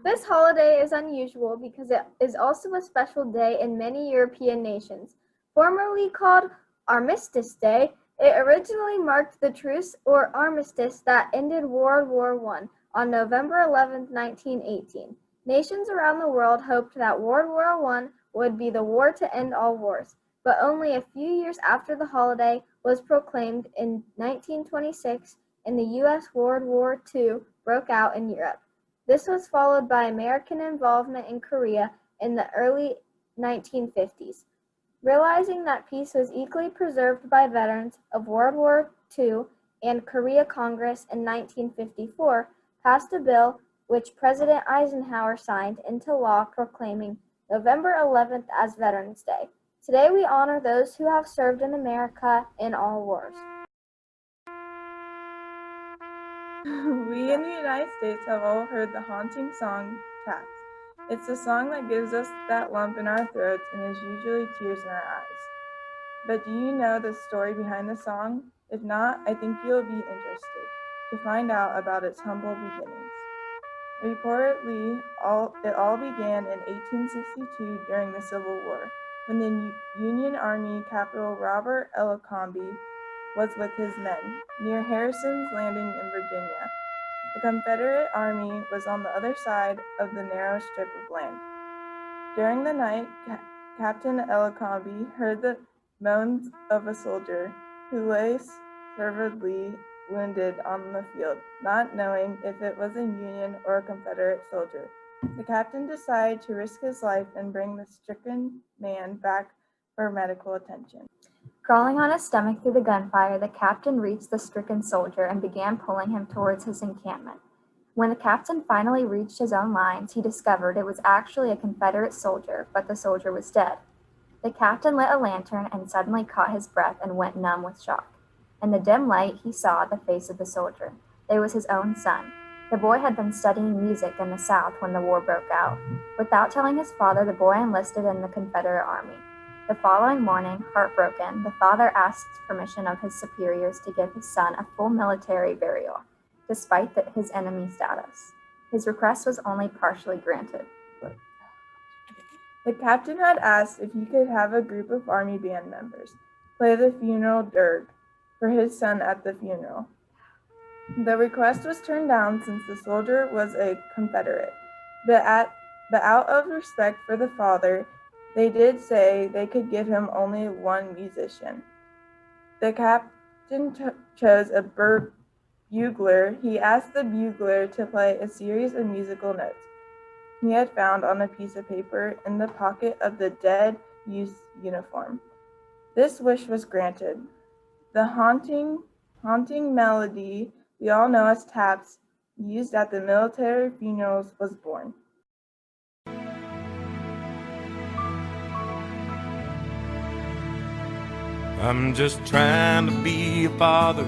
This holiday is unusual because it is also a special day in many European nations. Formerly called Armistice Day, it originally marked the truce or armistice that ended World War I on November 11, 1918. Nations around the world hoped that World War I would be the war to end all wars, but only a few years after the holiday was proclaimed in 1926, in the U.S. World War II broke out in Europe. This was followed by American involvement in Korea in the early 1950s. Realizing that peace was equally preserved by veterans of World War II and Korea, Congress in 1954 passed a bill which President Eisenhower signed into law proclaiming November 11th as Veterans Day. Today we honor those who have served in America in all wars. We in the United States have all heard the haunting song, Taps. It's the song that gives us that lump in our throats and is usually tears in our eyes. But do you know the story behind the song? If not, I think you'll be interested to find out about its humble beginnings. Reportedly, it all began in 1862 during the Civil War, when the Union Army Captain Robert Abercrombie was with his men near Harrison's Landing in Virginia. The Confederate Army was on the other side of the narrow strip of land. During the night, Captain Abercrombie heard the moans of a soldier who lay seriously wounded on the field, not knowing if it was a Union or a Confederate soldier. The captain decided to risk his life and bring the stricken man back for medical attention. Crawling on his stomach through the gunfire, the captain reached the stricken soldier and began pulling him towards his encampment. When the captain finally reached his own lines, he discovered it was actually a Confederate soldier, but the soldier was dead. The captain lit a lantern and suddenly caught his breath and went numb with shock. In the dim light, he saw the face of the soldier. It was his own son. The boy had been studying music in the South when the war broke out. Without telling his father, the boy enlisted in the Confederate Army. The following morning, heartbroken, the father asked permission of his superiors to give his son a full military burial, despite his enemy status. His request was only partially granted. The captain had asked if he could have a group of Army band members play the funeral dirge for his son at the funeral. The request was turned down since the soldier was a Confederate, but out of respect for the father, they did say they could give him only one musician. The captain chose a bugler. He asked the bugler to play a series of musical notes he had found on a piece of paper in the pocket of the dead youth's uniform. This wish was granted. The haunting melody we all know as taps, used at the military funerals, was born. I'm just trying to be a father,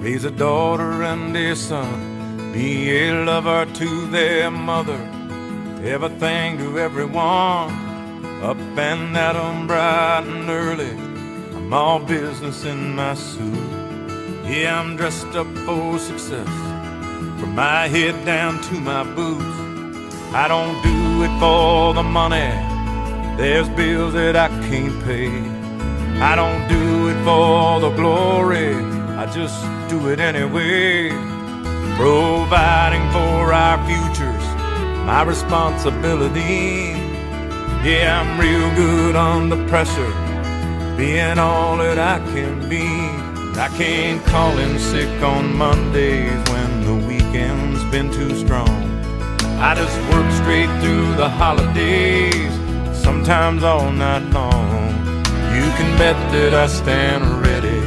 raise a daughter and a son, be a lover to their mother, everything to everyone, up and at 'em bright and early. I'm all business in my suit. Yeah, I'm dressed up for success, from my head down to my boots. I don't do it for the money, there's bills that I can't pay. I don't do it for the glory, I just do it anyway. Providing for our futures, my responsibility. Yeah, I'm real good under pressure, being all that I can be. I can't call in sick on Mondays when the weekend's been too strong. I just work straight through the holidays, sometimes all night long. You can bet that I stand ready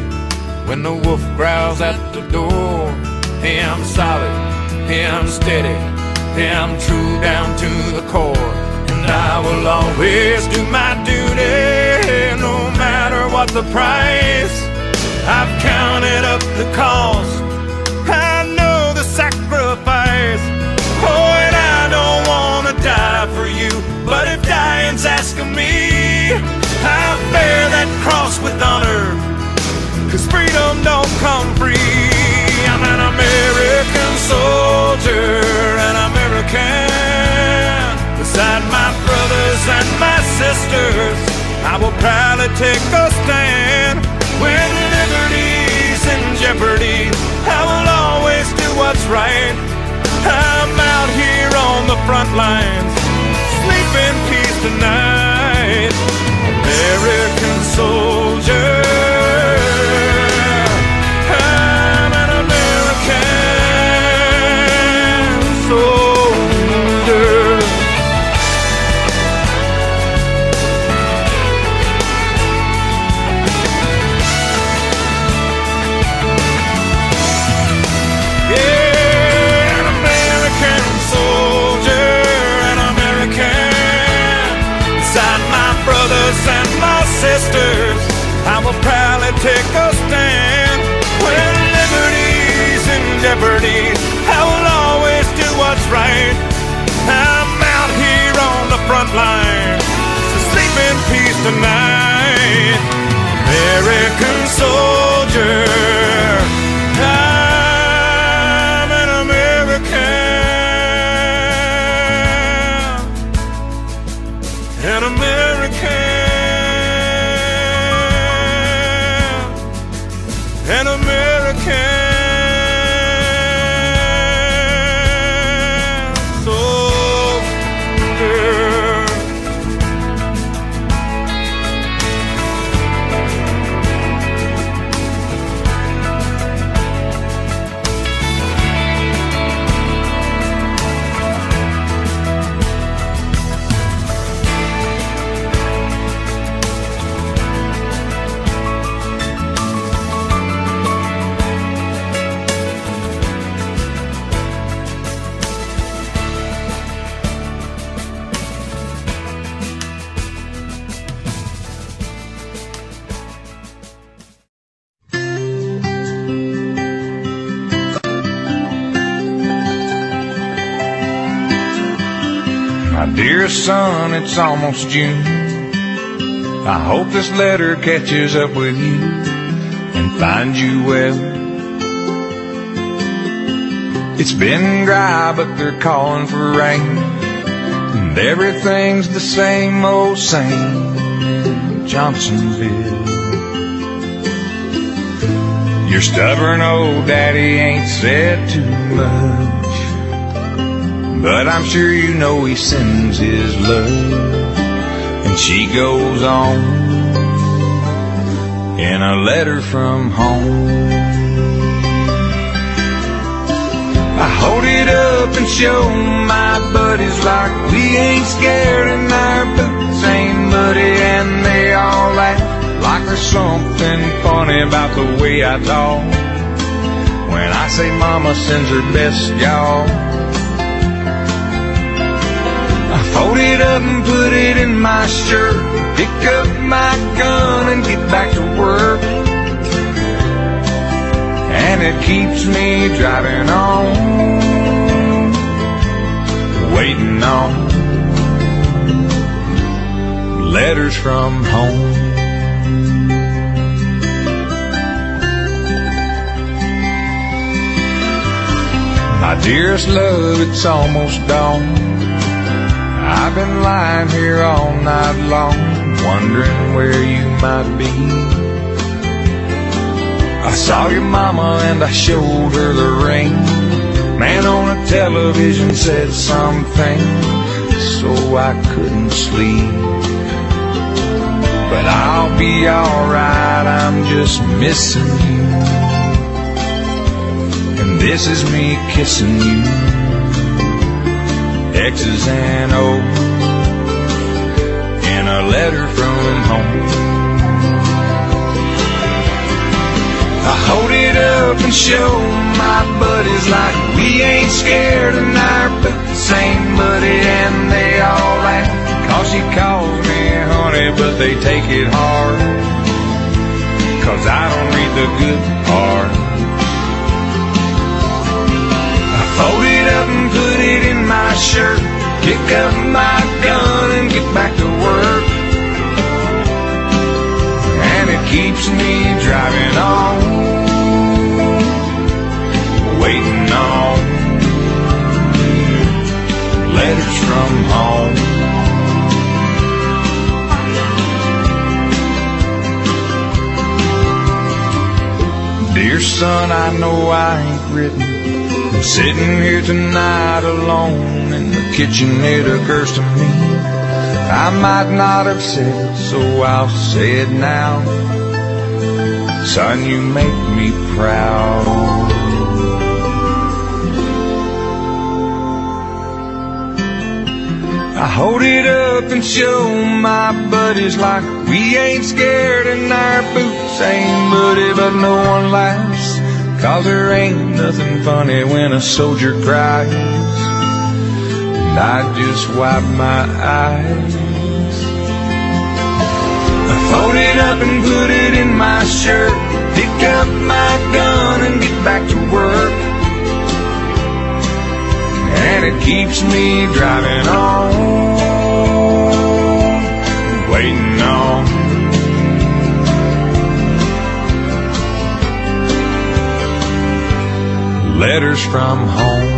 when the wolf growls at the door. Hey, I'm solid, hey, I'm steady, hey, I'm true down to the core. And I will always do my duty, no matter what the price. I've counted up the cost, I know the sacrifice. Oh, and I don't want to die for you, but if dying's asking me, I'll bear that cross with honor, 'cause freedom don't come free. I'm an American soldier, an American and my sisters, I will proudly take a stand. When liberty's in jeopardy, I will always do what's right. I'm out here on the front lines, sleep in peace tonight. American soldier, I'm an American soldier. Yeah, an American soldier, an American. Beside my brothers and my sisters, I will proudly take a stand. When liberty's in jeopardy, I will always do what's right. I'm out here on the front line, so sleep in peace tonight. American soldier, I'm an American, an American, an American soldier. My dear son, it's almost June. I hope this letter catches up with you and finds you well. It's been dry, but they're calling for rain, and everything's the same old same in Johnsonville. Your stubborn old daddy ain't said too much, but I'm sure you know he sends his love. And she goes on in a letter from home. I hold it up and show my buddies like we ain't scared and our boots ain't muddy, and they all laugh like there's something funny about the way I talk when I say mama sends her best, y'all. I fold it up and put it in my shirt, pick up my gun and get back to work. And it keeps me driving on, waiting on letters from home. My dearest love, it's almost dawn. I've been lying here all night long, wondering where you might be. I saw your mama and I showed her the ring. Man on the television said something, so I couldn't sleep. But I'll be alright, I'm just missing you. And this is me kissing you, X's and O's, in a letter from home. I hold it up and show my buddies like we ain't scared and our boots ain't muddy, and they all laugh 'cause she calls me honey, but they take it hard 'cause I don't read the good part. I fold it up and put it in my shirt, pick up my gun and get back to work. And it keeps me driving on, waiting on letters from home. soldier, son, I know I ain't written. I'm sitting here tonight alone in the kitchen, it occurs to me I might not have said it, so I'll say it now. Son, you make me proud. I hold it up and show my buddies like we ain't scared and our boots ain't muddy, but no one laughs, 'cause there ain't nothing funny when a soldier cries. And I just wipe my eyes. I fold it up and put it in my shirt, pick up my gun and get back to work. And it keeps me driving on, waiting on letters from home.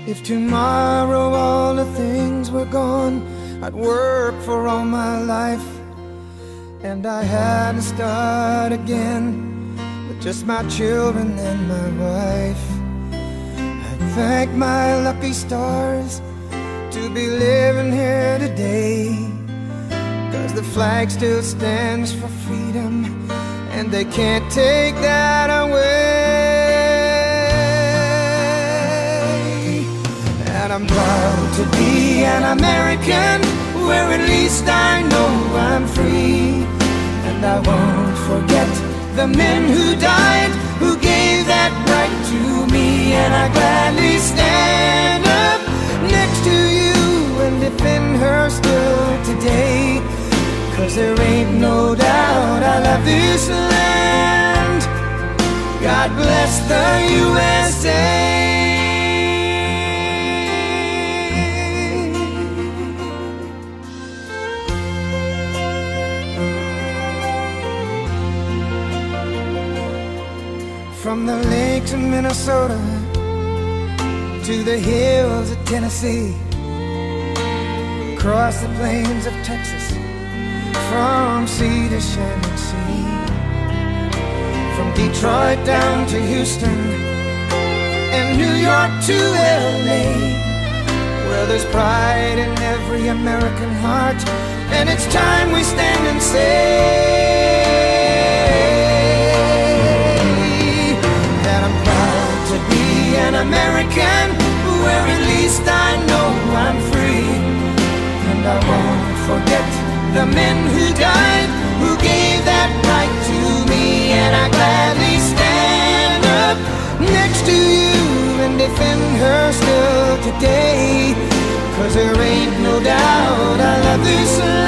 If tomorrow all the things were gone, I'd work for all my life, and I had to start again with just my children and my wife. I thank my lucky stars to be living here today, 'cause the flag still stands for freedom, and they can't take that away. And I'm proud to be an American, where at least I know I'm free. And I won't forget the men who died, who gave that right to me. And I gladly stand up next to you and defend her still today, 'cause there ain't no doubt I love this land. God bless the USA. From the lakes of Minnesota to the hills of Tennessee, across the plains of Texas, from sea to shining sea, from Detroit down to Houston and New York to LA, where there's pride in every American heart, and it's time we stand and say an American, where at least I know I'm free. And I won't forget the men who died, who gave that right to me. And I gladly stand up next to you and defend her still today, 'cause there ain't no doubt I love this land.